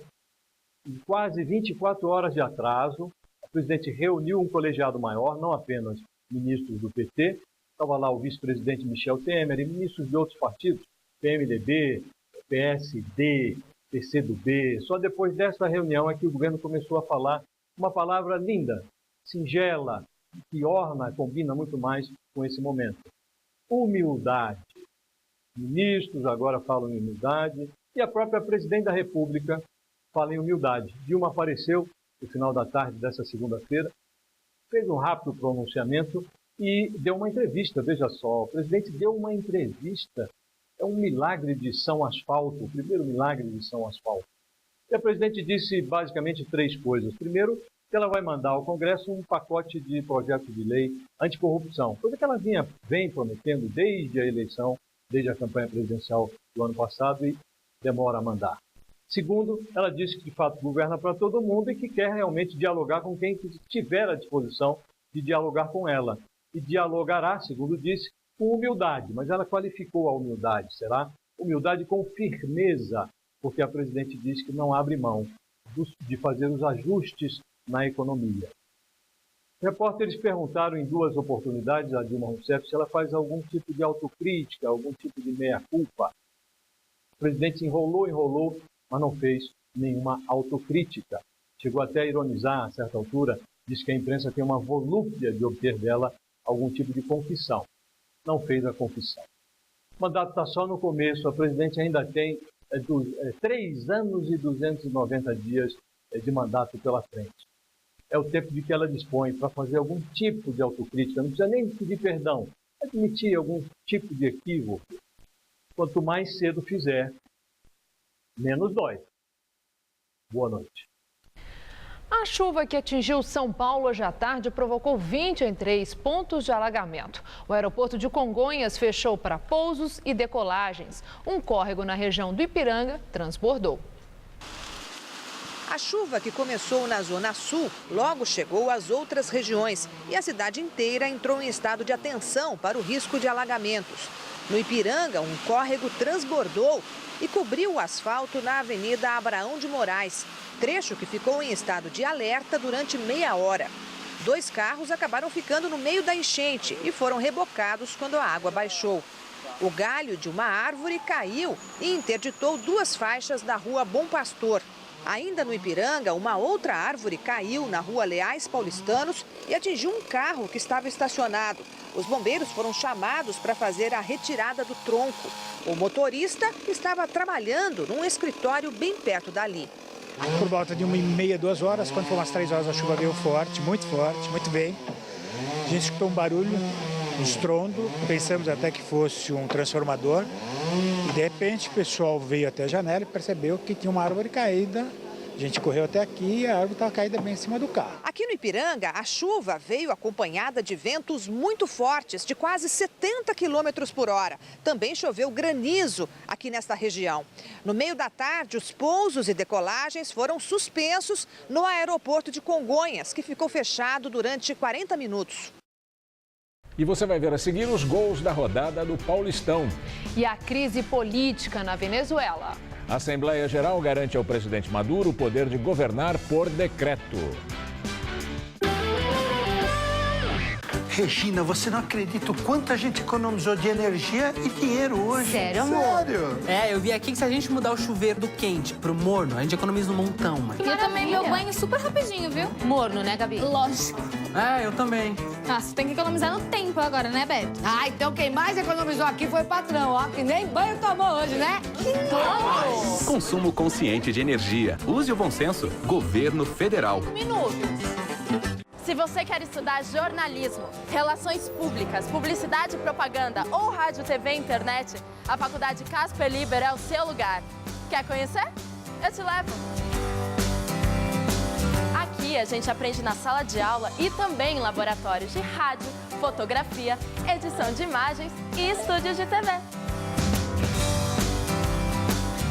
em quase 24 horas de atraso, a presidente reuniu um colegiado maior, não apenas ministros do PT, estava lá o vice-presidente Michel Temer e ministros de outros partidos, PMDB, PSD, PCdoB. Só depois dessa reunião é que o governo começou a falar uma palavra linda, singela, que orna, combina muito mais com esse momento. Humildade. Ministros agora falam em humildade e a própria presidente da República fala em humildade. Dilma apareceu no final da tarde dessa segunda-feira, fez um rápido pronunciamento e deu uma entrevista. Veja só, o presidente deu uma entrevista. É um milagre de São Asfalto, o primeiro milagre de São Asfalto. E a presidente disse basicamente 3 coisas. Primeiro, que ela vai mandar ao Congresso um pacote de projeto de lei anticorrupção, coisa que ela vem prometendo desde a eleição, desde a campanha presidencial do ano passado e demora a mandar. Segundo, ela disse que de fato governa para todo mundo e que quer realmente dialogar com quem tiver à disposição de dialogar com ela. E dialogará, segundo disse, com humildade, mas ela qualificou a humildade, será? Humildade com firmeza, porque a presidente disse que não abre mão de fazer os ajustes na economia. Repórteres perguntaram em 2 oportunidades a Dilma Rousseff se ela faz algum tipo de autocrítica, algum tipo de meia-culpa. O presidente enrolou, mas não fez nenhuma autocrítica. Chegou até a ironizar a certa altura, disse que a imprensa tem uma volúpia de obter dela algum tipo de confissão. Não fez a confissão. O mandato está só no começo, a presidente ainda tem 3 anos e 290 dias de mandato pela frente. É o tempo de que ela dispõe para fazer algum tipo de autocrítica, não precisa nem pedir perdão, admitir algum tipo de equívoco. Quanto mais cedo fizer, menos dói. Boa noite.
A chuva que atingiu São Paulo hoje à tarde provocou 23 pontos de alagamento. O aeroporto de Congonhas fechou para pousos e decolagens. Um córrego na região do Ipiranga transbordou.
A chuva que começou na Zona Sul logo chegou às outras regiões e a cidade inteira entrou em estado de atenção para o risco de alagamentos. No Ipiranga, um córrego transbordou e cobriu o asfalto na Avenida Abraão de Moraes, trecho que ficou em estado de alerta durante meia hora. 2 carros acabaram ficando no meio da enchente e foram rebocados quando a água baixou. O galho de uma árvore caiu e interditou 2 faixas da Rua Bom Pastor. Ainda no Ipiranga, uma outra árvore caiu na Rua Leais Paulistanos e atingiu um carro que estava estacionado. Os bombeiros foram chamados para fazer a retirada do tronco. O motorista estava trabalhando num escritório bem perto dali.
Por volta de 1h30, 2 horas, quando foi umas 3 horas, a chuva veio forte, muito bem. A gente escutou um barulho, um estrondo, pensamos até que fosse um transformador. E de repente o pessoal veio até a janela e percebeu que tinha uma árvore caída. A gente correu até aqui e a árvore estava caída bem em cima do carro.
Aqui no Ipiranga, a chuva veio acompanhada de ventos muito fortes, de quase 70 km por hora. Também choveu granizo aqui nesta região. No meio da tarde, os pousos e decolagens foram suspensos no aeroporto de Congonhas, que ficou fechado durante 40 minutos.
E você vai ver a seguir os gols da rodada do Paulistão.
E a crise política na Venezuela.
A Assembleia Geral garante ao presidente Maduro o poder de governar por decreto.
Regina, você não acredita o quanto a gente economizou de energia e dinheiro hoje.
Sério, amor?
Sério?
É, eu vi aqui que se a gente mudar o chuveiro do quente pro morno, a gente economiza um montão, mãe.
Eu também, meu banho super rapidinho, viu?
Morno, né, Gabi?
Lógico.
É, eu também.
Ah, você tem que economizar no tempo agora, né, Beto?
Ah, então quem mais economizou aqui foi o patrão, ó, que nem banho tomou hoje, né?
Consumo consciente de energia. Use o bom senso. Governo Federal.
Se você quer estudar jornalismo, relações públicas, publicidade e propaganda ou rádio, TV e internet, a Faculdade Casper Liber é o seu lugar. Quer conhecer? Eu te levo! Aqui a gente aprende na sala de aula e também em laboratórios de rádio, fotografia, edição de imagens e estúdios de TV.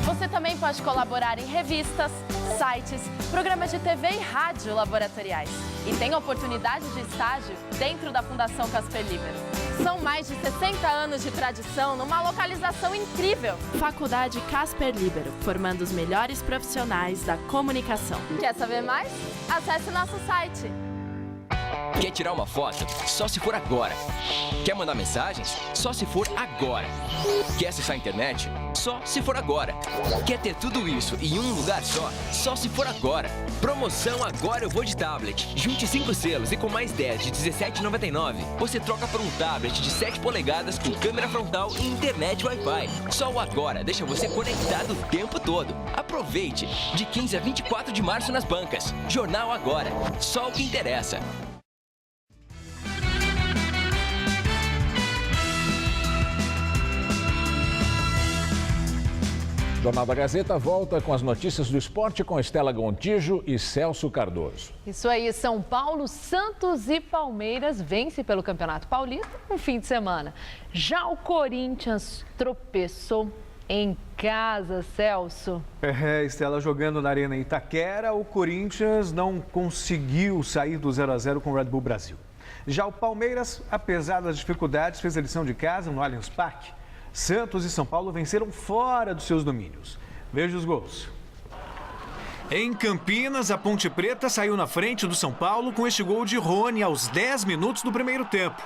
Você também pode colaborar em revistas, sites, programas de TV e rádio laboratoriais. E tem oportunidade de estágio dentro da Fundação Casper Liber. São mais de 60 anos de tradição numa localização incrível. Faculdade Casper Libero, formando os melhores profissionais da comunicação. Quer saber mais? Acesse nosso site.
Quer tirar uma foto? Só se for agora. Quer mandar mensagens? Só se for agora. Quer acessar a internet? Só se for agora. Quer ter tudo isso em um lugar só? Só se for agora. Promoção Agora Eu Vou de Tablet. Junte 5 selos e com mais 10 de R$ 17,99. Você troca por um tablet de 7 polegadas com câmera frontal e internet Wi-Fi. Só o Agora deixa você conectado o tempo todo. Aproveite! De 15 a 24 de março nas bancas. Jornal Agora. Só o que interessa.
Jornal da Gazeta volta com as notícias do esporte com Estela Gontijo e Celso Cardoso.
Isso aí, São Paulo, Santos e Palmeiras vence pelo Campeonato Paulista no fim de semana. Já o Corinthians tropeçou em casa, Celso.
Estela, jogando na Arena Itaquera, o Corinthians não conseguiu sair do 0-0 com o Red Bull Brasil. Já o Palmeiras, apesar das dificuldades, fez a lição de casa no Allianz Parque. Santos e São Paulo venceram fora dos seus domínios. Veja os gols. Em Campinas, a Ponte Preta saiu na frente do São Paulo com este gol de Rony aos 10 minutos do primeiro tempo.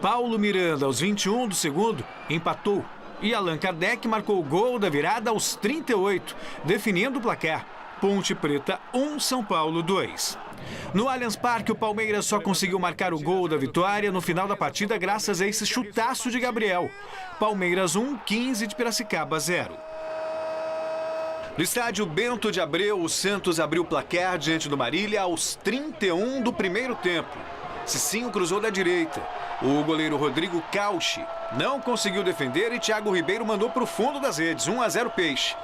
Paulo Miranda, aos 21 do segundo, empatou. E Allan Kardec marcou o gol da virada aos 38, definindo o placar. Ponte Preta 1, São Paulo 2. No Allianz Parque, o Palmeiras só conseguiu marcar o gol da vitória no final da partida graças a esse chutaço de Gabriel. Palmeiras 1, 15 de Piracicaba 0. No estádio Bento de Abreu, o Santos abriu o placar diante do Marília aos 31 do primeiro tempo.
Cicinho cruzou da direita. O goleiro Rodrigo Cauchi não conseguiu defender e Thiago Ribeiro mandou para o fundo das redes, 1-0 Peixe.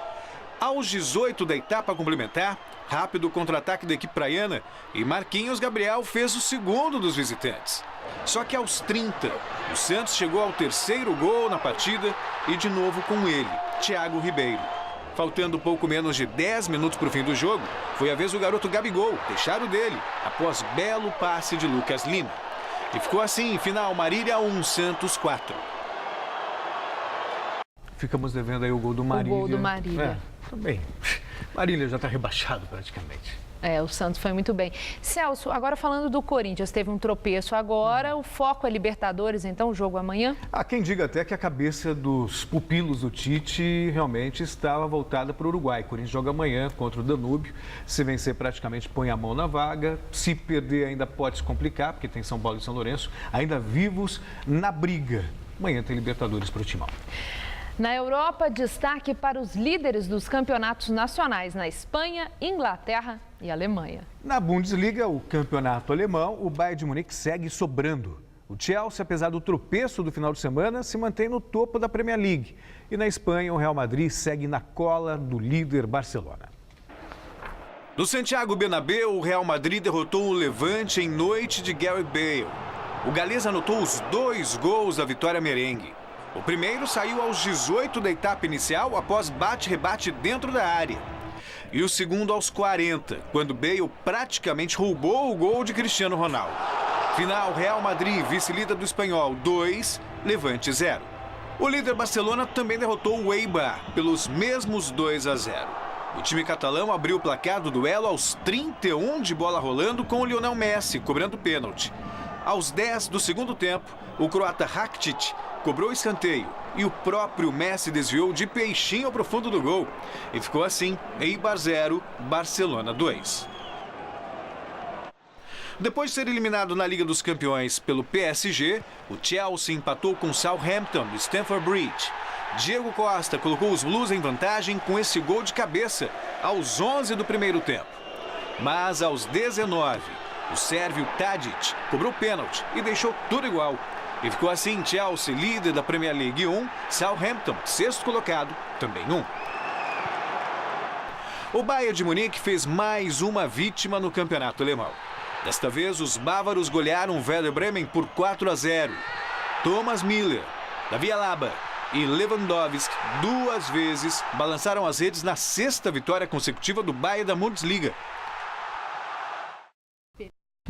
Aos 18 da etapa complementar, rápido contra-ataque da equipe praiana e Marquinhos Gabriel fez o segundo dos visitantes. Só que aos 30, o Santos chegou ao terceiro gol na partida e de novo com ele, Thiago Ribeiro. Faltando pouco menos de 10 minutos para o fim do jogo, foi a vez do garoto Gabigol deixar o dele, após belo passe de Lucas Lima. E ficou assim, final Marília 1, Santos 4.
Ficamos devendo aí o gol do Marília.
O gol do Marília.
Também. Marília já está rebaixado praticamente.
O Santos foi muito bem. Celso, agora falando do Corinthians, teve um tropeço agora, o foco é Libertadores, então o jogo amanhã?
Há quem diga até que a cabeça dos pupilos do Tite realmente estava voltada para o Uruguai. O Corinthians joga amanhã contra o Danúbio, se vencer praticamente põe a mão na vaga, se perder ainda pode se complicar, porque tem São Paulo e São Lourenço ainda vivos na briga. Amanhã tem Libertadores para o Timão.
Na Europa, destaque para os líderes dos campeonatos nacionais na Espanha, Inglaterra e Alemanha.
Na Bundesliga, o campeonato alemão, o Bayern de Munique segue sobrando. O Chelsea, apesar do tropeço do final de semana, se mantém no topo da Premier League. E na Espanha, o Real Madrid segue na cola do líder Barcelona.
No Santiago Bernabéu, o Real Madrid derrotou o Levante em noite de Gareth Bale. O galês anotou os 2 gols da vitória merengue. O primeiro saiu aos 18 da etapa inicial, após bate-rebate dentro da área. E o segundo aos 40, quando Bale praticamente roubou o gol de Cristiano Ronaldo. Final, Real Madrid, vice-líder do Espanhol, 2, Levante 0. O líder Barcelona também derrotou o Eibar pelos mesmos 2-0. O time catalão abriu o placar do duelo aos 31 de bola rolando com o Lionel Messi, cobrando pênalti. Aos 10 do segundo tempo, o croata Rakitic cobrou escanteio e o próprio Messi desviou de peixinho para o fundo do gol. E ficou assim, Eibar 0, Barcelona 2. Depois de ser eliminado na Liga dos Campeões pelo PSG, o Chelsea empatou com o Southampton do Stamford Bridge. Diego Costa colocou os Blues em vantagem com esse gol de cabeça aos 11 do primeiro tempo. Mas aos 19, o sérvio Tadic cobrou pênalti e deixou tudo igual. E ficou assim, Chelsea, líder da Premier League 1, Southampton, sexto colocado, também 1. O Bayern de Munique fez mais uma vítima no campeonato alemão. Desta vez, os bávaros golearam o Werder Bremen por 4-0. Thomas Müller, Davi Alaba e Lewandowski 2 vezes balançaram as redes na 6ª vitória consecutiva do Bayern da Bundesliga.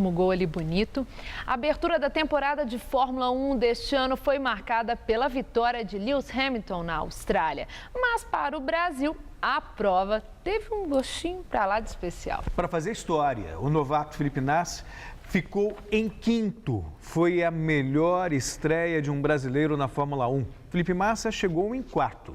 Gol ali bonito. A abertura da temporada de Fórmula 1 deste ano foi marcada pela vitória de Lewis Hamilton na Austrália. Mas para o Brasil, a prova teve um gostinho para lá de especial.
Para fazer história, o novato Felipe Nasser ficou em 5º. Foi a melhor estreia de um brasileiro na Fórmula 1. Felipe Massa chegou em 4º.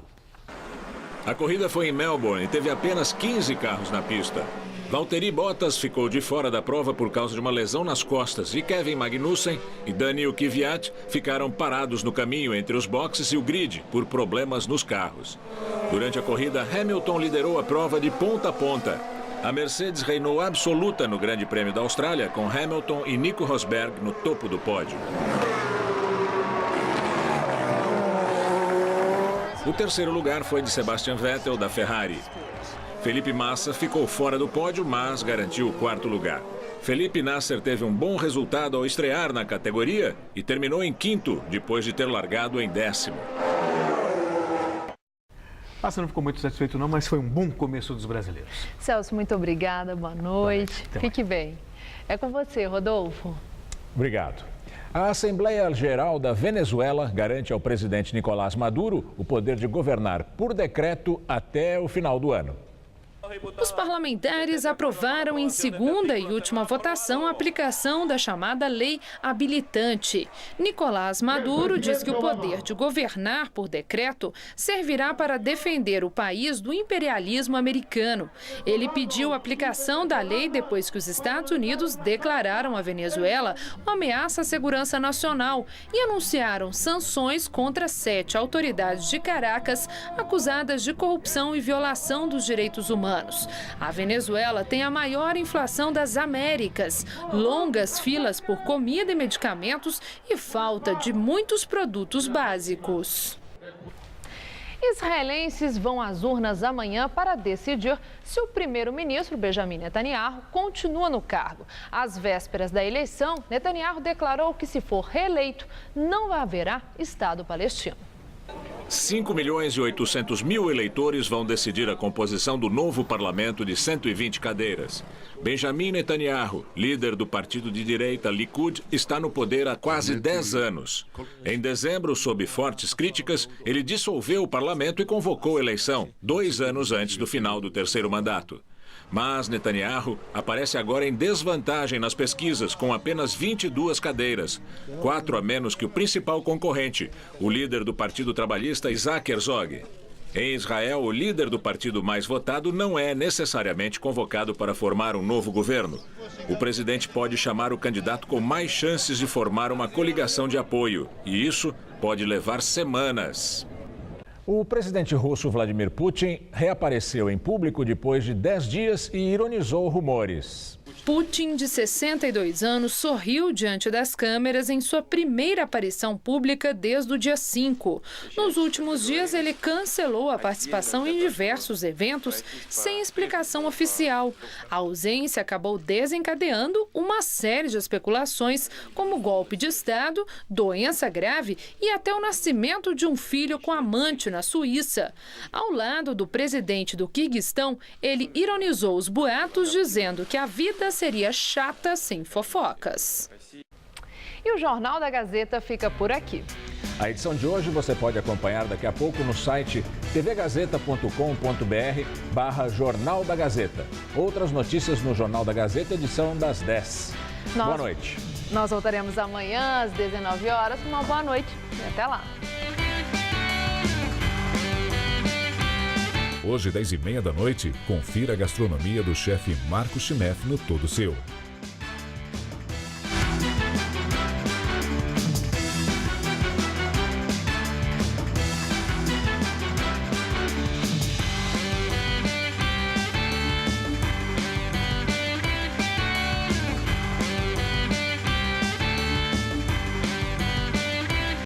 A corrida foi em Melbourne e teve apenas 15 carros na pista. Valtteri Bottas ficou de fora da prova por causa de uma lesão nas costas e Kevin Magnussen e Daniil Kvyat ficaram parados no caminho entre os boxes e o grid por problemas nos carros. Durante a corrida, Hamilton liderou a prova de ponta a ponta. A Mercedes reinou absoluta no Grande Prêmio da Austrália, com Hamilton e Nico Rosberg no topo do pódio. O terceiro lugar foi de Sebastian Vettel, da Ferrari. Felipe Massa ficou fora do pódio, mas garantiu o 4º lugar. Felipe Nasser teve um bom resultado ao estrear na categoria e terminou em 5º, depois de ter largado em 10º.
Massa não ficou muito satisfeito não, mas foi um bom começo dos brasileiros.
Celso, muito obrigada, boa noite. Fique bem. É com você, Rodolfo.
Obrigado. A Assembleia Geral da Venezuela garante ao presidente Nicolás Maduro o poder de governar por decreto até o final do ano.
Os parlamentares aprovaram em segunda e última votação a aplicação da chamada lei habilitante. Nicolás Maduro diz que o poder de governar por decreto servirá para defender o país do imperialismo americano. Ele pediu a aplicação da lei depois que os Estados Unidos declararam a Venezuela uma ameaça à segurança nacional e anunciaram sanções contra 7 autoridades de Caracas acusadas de corrupção e violação dos direitos humanos. anos. A Venezuela tem a maior inflação das Américas, longas filas por comida e medicamentos e falta de muitos produtos básicos.
Israelenses vão às urnas amanhã para decidir se o primeiro-ministro Benjamin Netanyahu continua no cargo. Às vésperas da eleição, Netanyahu declarou que, se for reeleito, não haverá Estado palestino.
5.800.000 eleitores vão decidir a composição do novo parlamento de 120 cadeiras. Benjamin Netanyahu, líder do partido de direita Likud, está no poder há quase 10 anos. Em dezembro, sob fortes críticas, ele dissolveu o parlamento e convocou eleição, 2 anos antes do final do terceiro mandato. Mas Netanyahu aparece agora em desvantagem nas pesquisas, com apenas 22 cadeiras, 4 a menos que o principal concorrente, o líder do Partido Trabalhista, Isaac Herzog. Em Israel, o líder do partido mais votado não é necessariamente convocado para formar um novo governo. O presidente pode chamar o candidato com mais chances de formar uma coligação de apoio, e isso pode levar semanas. O presidente russo Vladimir Putin reapareceu em público depois de 10 dias e ironizou rumores.
Putin, de 62 anos, sorriu diante das câmeras em sua primeira aparição pública desde o dia 5. Nos últimos dias, ele cancelou a participação em diversos eventos sem explicação oficial. A ausência acabou desencadeando uma série de especulações, como golpe de Estado, doença grave e até o nascimento de um filho com amante na Suíça. Ao lado do presidente do Quirguistão, ele ironizou os boatos, dizendo que a vida seria chata sem fofocas.
E o Jornal da Gazeta fica por aqui.
A edição de hoje você pode acompanhar daqui a pouco no site tvgazeta.com.br/Jornal da Gazeta. Outras notícias no Jornal da Gazeta, edição das 10. Boa noite.
Nós voltaremos amanhã às 19 horas. Uma boa noite e até lá.
Hoje, 10h30 da noite, confira a gastronomia do chefe Marco Chimeff no Todo Seu.